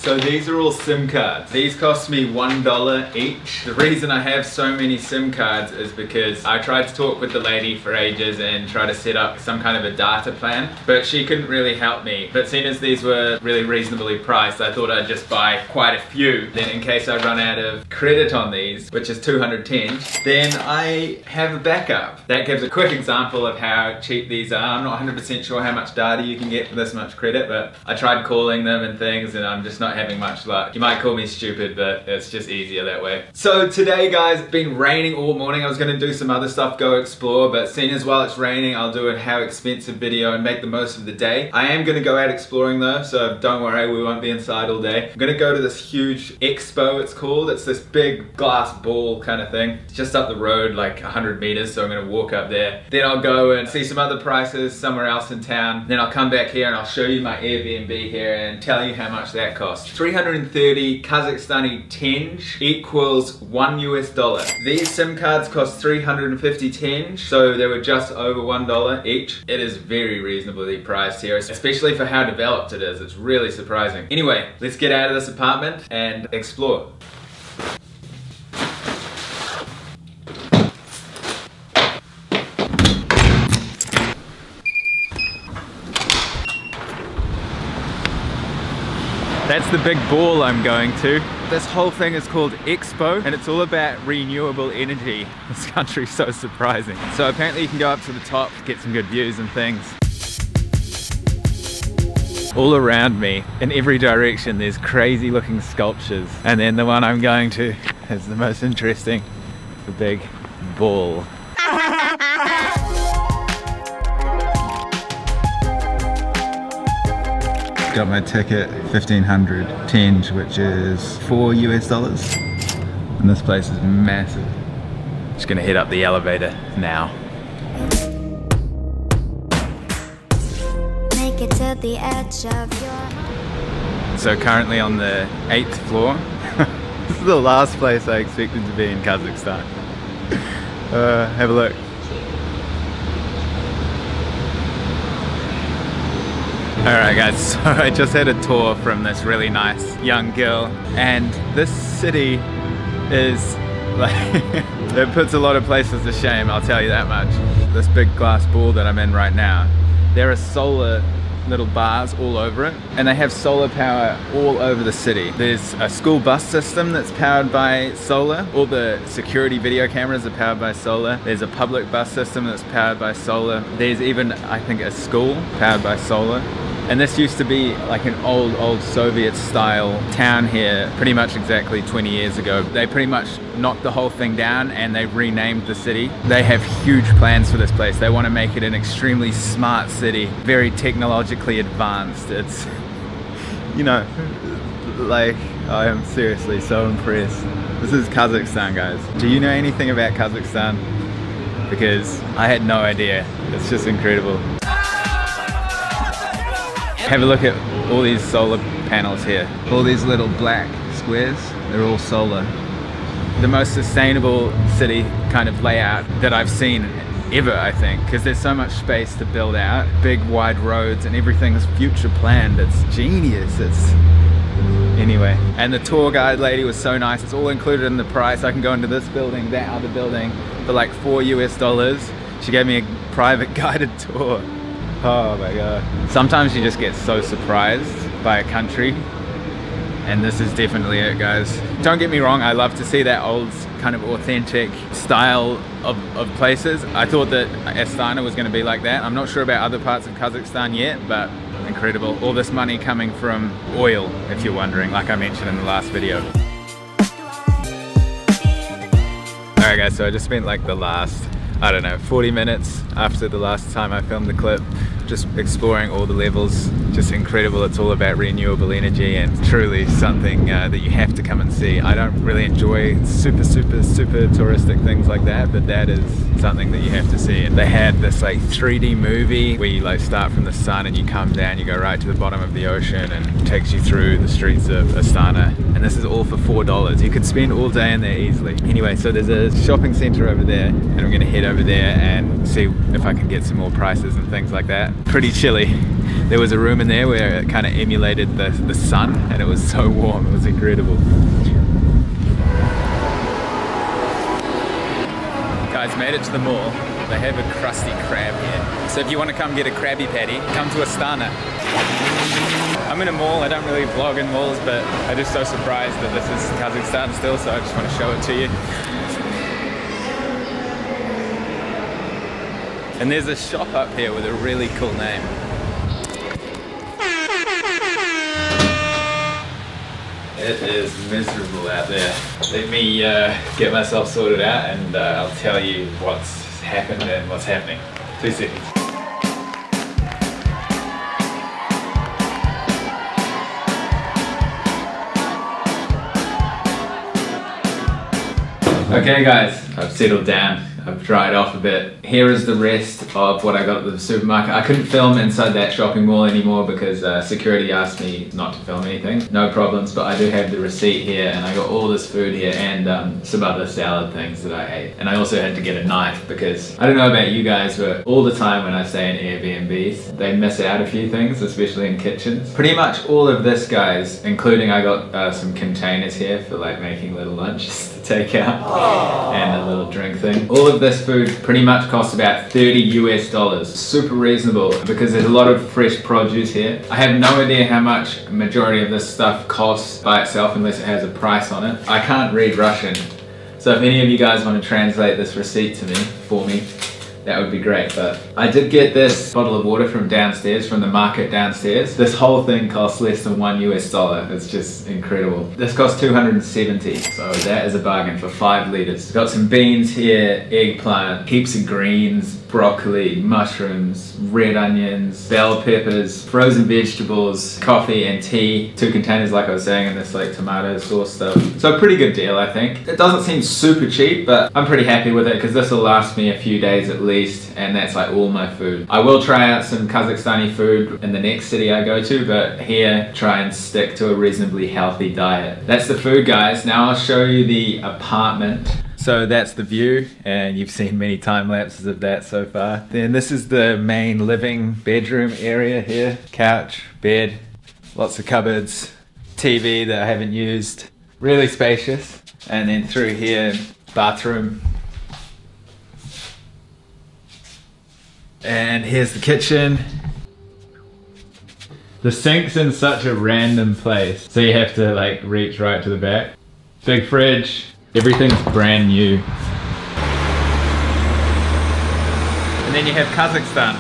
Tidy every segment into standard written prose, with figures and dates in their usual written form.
So these are all SIM cards. These cost me $1 each. The reason I have so many SIM cards is because I tried to talk with the lady for ages and try to set up some kind of a data plan, but she couldn't really help me. But seeing as these were really reasonably priced, I thought I'd just buy quite a few. Then in case I run out of credit on these, which is 210, then I have a backup. That gives a quick example of how cheap these are. I'm not 100% sure how much data you can get for this much credit, but I tried calling them and things and I'm just not having much luck. You might call me stupid, but it's just easier that way. So today, guys, it's been raining all morning. I was gonna do some other stuff, go explore, but seeing as while it's raining, I'll do a how expensive video and make the most of the day. I am gonna go out exploring though, so don't worry, we won't be inside all day. I'm gonna go to this huge Expo, it's called. It's this big glass ball kind of thing. It's just up the road, like 100 meters, so I'm gonna walk up there. Then I'll go and see some other prices somewhere else in town. Then I'll come back here and I'll show you my Airbnb here and tell you how much that costs. 330 Kazakhstani tenge equals $1 US. These SIM cards cost 350 tenge, so they were just over $1 each. It is very reasonably priced here, especially for how developed it is. It's really surprising. Anyway, let's get out of this apartment and explore. That's the big ball I'm going to. This whole thing is called Expo and it's all about renewable energy. This country's so surprising. So apparently you can go up to the top, get some good views and things. All around me, in every direction, there's crazy looking sculptures. And then the one I'm going to is the most interesting, the big ball. Got my ticket, 1500 tenge, which is $4 US. And this place is massive. Just gonna head up the elevator now. Make it to the edge of your... So currently on the 8th floor. This is the last place I expected to be in Kazakhstan. Have a look. Alright guys, so I just had a tour from this really nice young girl and this city is like, it puts a lot of places to shame, I'll tell you that much. This big glass ball that I'm in right now, there are solar little bars all over it and they have solar power all over the city. There's a school bus system that's powered by solar. All the security video cameras are powered by solar. There's a public bus system that's powered by solar. There's even, I think, a school powered by solar. And this used to be like an old Soviet style town here pretty much exactly 20 years ago. They pretty much knocked the whole thing down and they renamed the city. They have huge plans for this place. They want to make it an extremely smart city, very technologically advanced. It's, you know, like, I am seriously so impressed. This is Kazakhstan, guys. Do you know anything about Kazakhstan? Because I had no idea. It's just incredible. Have a look at all these solar panels here. All these little black squares, they're all solar. The most sustainable city kind of layout that I've seen ever, I think, because there's so much space to build out. Big wide roads and everything is future planned. It's genius. It's anyway. And the tour guide lady was so nice. It's all included in the price. I can go into this building, that other building for like $4 US. She gave me a private guided tour. Oh my god. Sometimes you just get so surprised by a country and this is definitely it, guys. Don't get me wrong, I love to see that old kind of authentic style of places. I thought that Astana was going to be like that. I'm not sure about other parts of Kazakhstan yet, but incredible. All this money coming from oil, if you're wondering, like I mentioned in the last video. Alright guys, so I just spent like the last, I don't know, 40 minutes after the last time I filmed the clip just exploring all the levels. Just incredible. It's all about renewable energy and truly something that you have to come and see. I don't really enjoy super touristic things like that, but that is something that you have to see. And they had this like 3D movie where you like start from the sun and you come down, you go right to the bottom of the ocean and it takes you through the streets of Astana. And this is all for $4. You could spend all day in there easily. Anyway, so there's a shopping center over there and I'm gonna head over there and see if I can get some more prices and things like that. Pretty chilly. There was a room in in there where it kind of emulated the sun, and it was so warm, it was incredible. Guys, made it to the mall. They have a crusty crab here. So if you want to come get a Krabby Patty, come to Astana. I'm in a mall, I don't really vlog in malls, but I'm just so surprised that this is Kazakhstan still, so I just want to show it to you. And there's a shop up here with a really cool name. It is miserable out there. Let me get myself sorted out, and I'll tell you what's happened and what's happening. 2 seconds. Okay guys, I've settled down. I've dried off a bit. Here is the rest of what I got at the supermarket. I couldn't film inside that shopping mall anymore because security asked me not to film anything. No problems, but I do have the receipt here, and I got all this food here and some other salad things that I ate. And I also had to get a knife because I don't know about you guys, but all the time when I stay in Airbnbs, they miss out a few things, especially in kitchens. Pretty much all of this, guys, including I got some containers here for like making little lunches to take out. Aww. And a little drink thing. All of this food pretty much costs about $30 US. Super reasonable because there's a lot of fresh produce here. I have no idea how much majority of this stuff costs by itself unless it has a price on it. I can't read Russian, so if any of you guys want to translate this receipt to me, for me, that would be great. But I did get this bottle of water from downstairs, from the market downstairs. This whole thing costs less than $1 US. It's just incredible. This costs 270, so that is a bargain for 5 liters. Got some beans here, eggplant, heaps of greens, broccoli, mushrooms, red onions, bell peppers, frozen vegetables, coffee and tea. 2 containers, like I was saying, and this like tomato sauce stuff. So a pretty good deal, I think. It doesn't seem super cheap, but I'm pretty happy with it because this will last me a few days at least. And that's like all my food. I will try out some Kazakhstani food in the next city I go to, but here try and stick to a reasonably healthy diet. That's the food, guys. Now I'll show you the apartment. So that's the view, and you've seen many time lapses of that so far. Then this is the main living bedroom area here. Couch, bed, lots of cupboards, TV that I haven't used. Really spacious. And then through here, bathroom. And here's the kitchen. The sink's in such a random place, so you have to like reach right to the back. Big fridge, everything's brand new. And then you have Kazakhstan.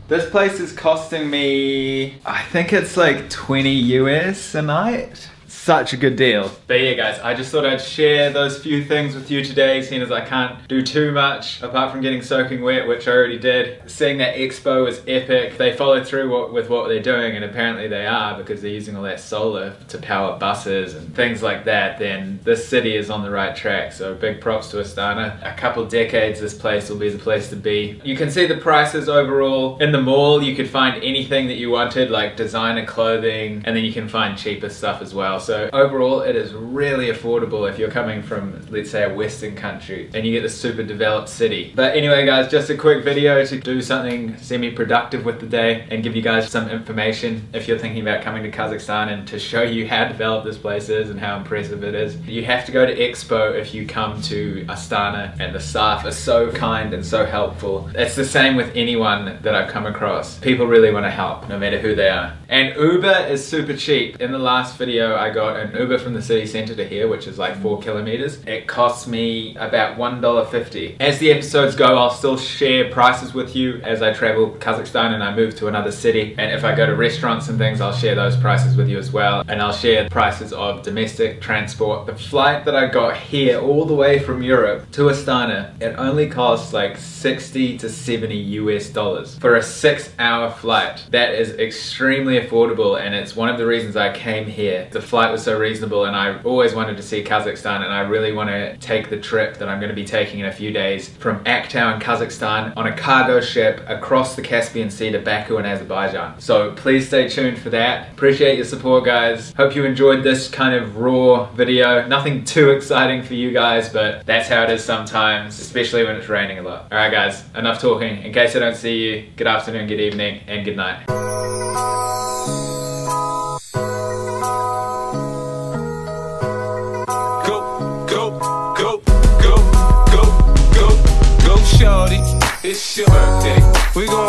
This place is costing me, I think it's like 20 US a night. Such a good deal. But yeah guys, I just thought I'd share those few things with you today, seeing as I can't do too much apart from getting soaking wet, which I already did. Seeing that Expo was epic. They followed through with what they're doing, and apparently they are, because they're using all that solar to power buses and things like that. Then this city is on the right track, so big props to Astana. A couple decades this place will be the place to be. You can see the prices overall. In the mall you could find anything that you wanted, like designer clothing, and then you can find cheaper stuff as well. So overall it is really affordable if you're coming from, let's say, a Western country, and you get this super developed city. But anyway guys, just a quick video to do something semi-productive with the day and give you guys some information if you're thinking about coming to Kazakhstan, and to show you how developed this place is and how impressive it is. You have to go to Expo if you come to Astana, and the staff are so kind and so helpful. It's the same with anyone that I've come across. People really want to help, no matter who they are. And Uber is super cheap. In the last video I got an Uber from the city centre to here, which is like 4 kilometers. It costs me about $1.50. As the episodes go, I'll still share prices with you as I travel Kazakhstan and I move to another city. And if I go to restaurants and things, I'll share those prices with you as well. And I'll share the prices of domestic transport. The flight that I got here all the way from Europe to Astana, it only costs like 60 to 70 US for a 6-hour flight. That is extremely affordable, and it's one of the reasons I came here. The flight was so reasonable, and I always wanted to see Kazakhstan, and I really want to take the trip that I'm going to be taking in a few days from Aktau in Kazakhstan on a cargo ship across the Caspian Sea to Baku in Azerbaijan. So please stay tuned for that. Appreciate your support guys. Hope you enjoyed this kind of raw video. Nothing too exciting for you guys, but that's how it is sometimes, especially when it's raining a lot. Alright guys, enough talking. In case I don't see you, good afternoon, good evening, and good night. It's your birthday. We gon'